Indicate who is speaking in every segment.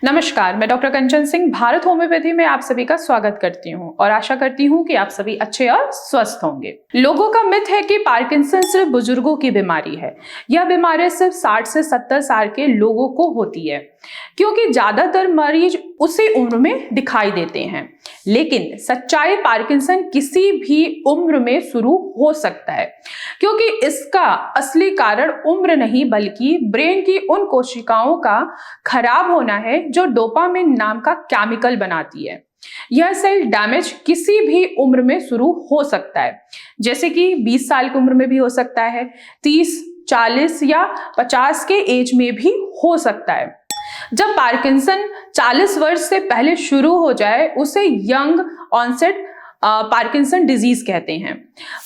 Speaker 1: नमस्कार, मैं डॉक्टर कंचन सिंह भारत होम्योपैथी में आप सभी का स्वागत करती हूं और आशा करती हूं कि आप सभी अच्छे और स्वस्थ होंगे। लोगों का मिथ है कि पार्किंसन सिर्फ बुजुर्गों की बीमारी है। यह बीमारी सिर्फ 60 से 70 साल के लोगों को होती है क्योंकि ज्यादातर मरीज उसी उम्र में दिखाई देते हैं। लेकिन सच्चाई पार्किंसन किसी भी उम्र में शुरू हो सकता है क्योंकि इसका असली कारण उम्र नहीं बल्कि ब्रेन की उन कोशिकाओं का खराब होना है जो डोपामिन नाम का केमिकल बनाती है। यह सेल डैमेज किसी भी उम्र में शुरू हो सकता है, जैसे कि 20 साल की उम्र में भी हो सकता है, 30, 40 या 50 के एज में भी हो सकता है। जब पार्किंसन 40 वर्ष से पहले शुरू हो जाए उसे यंग ऑनसेट पार्किंसन डिजीज कहते हैं।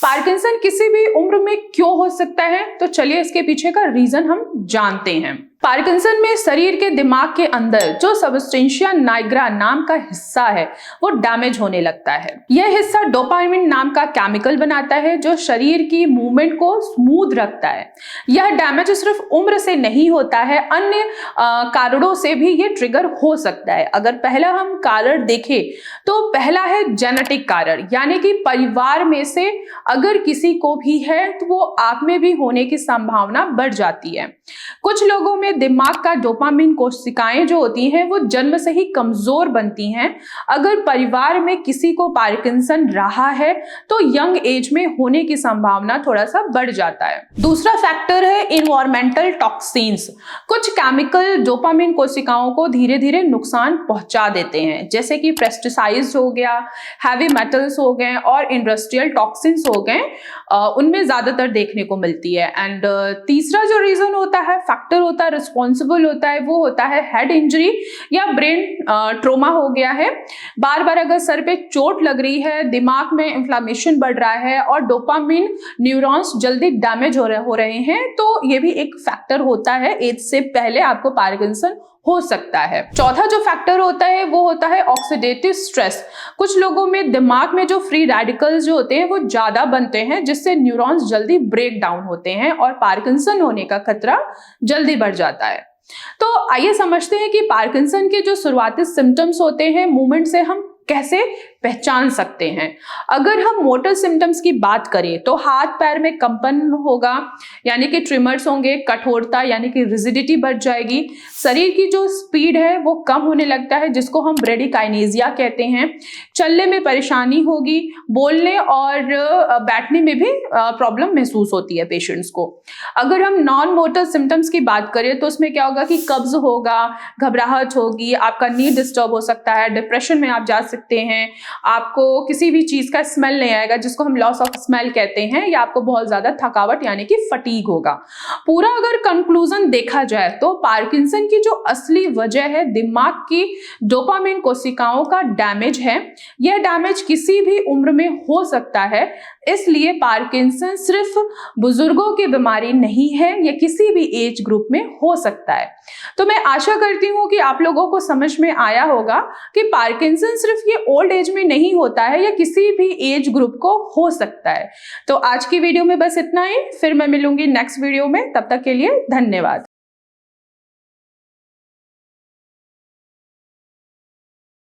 Speaker 1: पार्किंसन किसी भी उम्र में क्यों हो सकता है, तो चलिए इसके पीछे का रीजन हम जानते हैं। पार्किंसन में शरीर के दिमाग के अंदर जो सबस्टेंशिया नाइग्रा नाम का हिस्सा है वो डैमेज होने लगता है। यह हिस्सा डोपामिन नाम का केमिकल बनाता है जो शरीर की मूवमेंट को स्मूथ रखता है। यह डैमेज सिर्फ उम्र से नहीं होता है, अन्य कारणों से भी ये ट्रिगर हो सकता है। अगर पहला हम कारण देखें तो पहला है जेनेटिक कारण, यानी कि परिवार में से अगर किसी को भी है तो वो आप में भी होने की संभावना बढ़ जाती है। कुछ लोगों में दिमाग का डोपामिन कोशिकाएं जो होती हैं वो जन्म से ही कमजोर बनती हैं। अगर परिवार में किसी को पार्किंसन रहा है तो यंग एज में होने की संभावना थोड़ा सा बढ़ जाता है। दूसरा फैक्टर है इन्वायरमेंटल टॉक्सिन्स। कुछ केमिकल डोपामिन कोशिकाओं को धीरे धीरे नुकसान पहुंचा देते हैं, जैसे कि पेस्टिसाइड्स हो गया, हैवी मेटल्स हो गए और इंडस्ट्रियल टॉक्सिन्स हो गए, उनमें ज्यादातर देखने को मिलती है। एंड तीसरा जो रीजन होता है, फैक्टर होता है, रिस्पॉन्सिबल होता है, वो होता है हेड इंजरी या ब्रेन ट्रोमा हो गया है। बार बार अगर सर पे चोट लग रही है, दिमाग में इंफ्लेमेशन बढ़ रहा है और डोपामिन न्यूरॉन्स जल्दी डैमेज हो रहे हैं, तो ये भी एक फैक्टर होता है। एज से पहले आपको पार्किंसन हो सकता है। चौथा जो फैक्टर होता है वो होता है ऑक्सीडेटिव स्ट्रेस। कुछ लोगों में दिमाग में जो फ्री रेडिकल्स जो होते हैं वो ज्यादा बनते हैं, जिससे न्यूरॉन्स जल्दी ब्रेक डाउन होते हैं और पार्किंसन होने का खतरा जल्दी बढ़ जाता है। तो आइए समझते हैं कि पार्किंसन के जो शुरुआती सिम्टम्स होते हैं, मूवमेंट से हम कैसे पहचान सकते हैं। अगर हम मोटर सिम्टम्स की बात करें तो हाथ पैर में कंपन होगा, यानी कि ट्रिमर्स होंगे, कठोरता यानी कि रिजिडिटी बढ़ जाएगी, शरीर की जो स्पीड है वो कम होने लगता है जिसको हम ब्रेडिकाइनेसिया कहते हैं, चलने में परेशानी होगी, बोलने और बैठने में भी प्रॉब्लम महसूस होती है पेशेंट्स को। अगर हम नॉन मोटर सिम्टम्स की बात करें तो उसमें क्या होगा कि कब्ज होगा, घबराहट होगी, आपका नींद डिस्टर्ब हो सकता है, डिप्रेशन में आप जा सकते हैं, आपको किसी भी चीज का स्मेल नहीं आएगा जिसको हम लॉस ऑफ स्मेल कहते हैं, या आपको बहुत ज्यादा थकावट यानी कि फटीग होगा। पूरा अगर कंक्लूजन देखा जाए तो पार्किंसन की जो असली वजह है दिमाग की डोपामिन कोशिकाओं का डैमेज है। यह डैमेज किसी भी उम्र में हो सकता है, इसलिए पार्किंसन सिर्फ बुजुर्गों की बीमारी नहीं है, यह किसी भी एज ग्रुप में हो सकता है। तो मैं आशा करती हूं कि आप लोगों को समझ में आया होगा कि पार्किंसन सिर्फ ये ओल्ड एज में नहीं होता है, यह किसी भी एज ग्रुप को हो सकता है। तो आज की वीडियो में बस इतना ही, फिर मैं मिलूंगी नेक्स्ट वीडियो में। तब तक के लिए धन्यवाद।